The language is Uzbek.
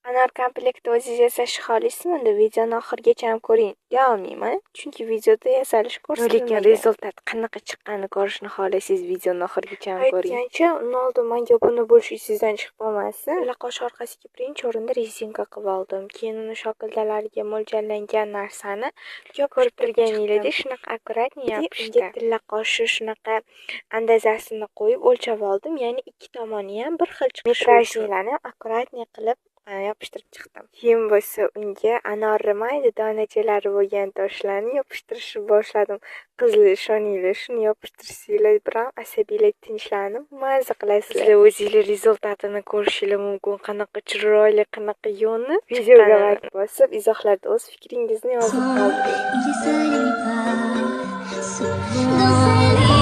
Anor komplektni o'zingiz yasash xohlaysizmi? Unda videoni oxirigacha ham ko'ring. Deya olmayman, chunki videoda yasalish ko'rsatilmagan. Lekin rezultat qanaqa chiqqanini ko'rishni xohlaysiz, videoni oxirigacha ham ko'ring. Aytgancha, uni oldin menga buni bo'lish sizdan chiqib qolmasin. Qo'sh orqasiga birinchi o'rinda rezinka qilib oldim. Keyin uni shokoldalariga mo'ljallangan narsani ko'rib turganingizda shunaqa akkuratni yopishdi. Unga tilla qoshi shunaqa andazasini qo'yib o'lchab oldim. Ya'ni ikki tomoni ham bir xil chiqishi metrajlarni akkuratni qilib yopishtirib chiqdim. Keyin bo'lsa unga anorli mayda donachalari bo'lgan toshlarni yopishtirishni boshladim. Qizlar, ishoninglar, shuni yopishtirsanglar biram asabiylik tinchlanib maza qilasizlar. Sizlar o'zingizlar rezultatini ko'rishingiz mumkin. Qanaqa chiroyli, qanaqa yo'ni. Videoga like bosib, izohlarda o'z fikringizni yozib qoldiring.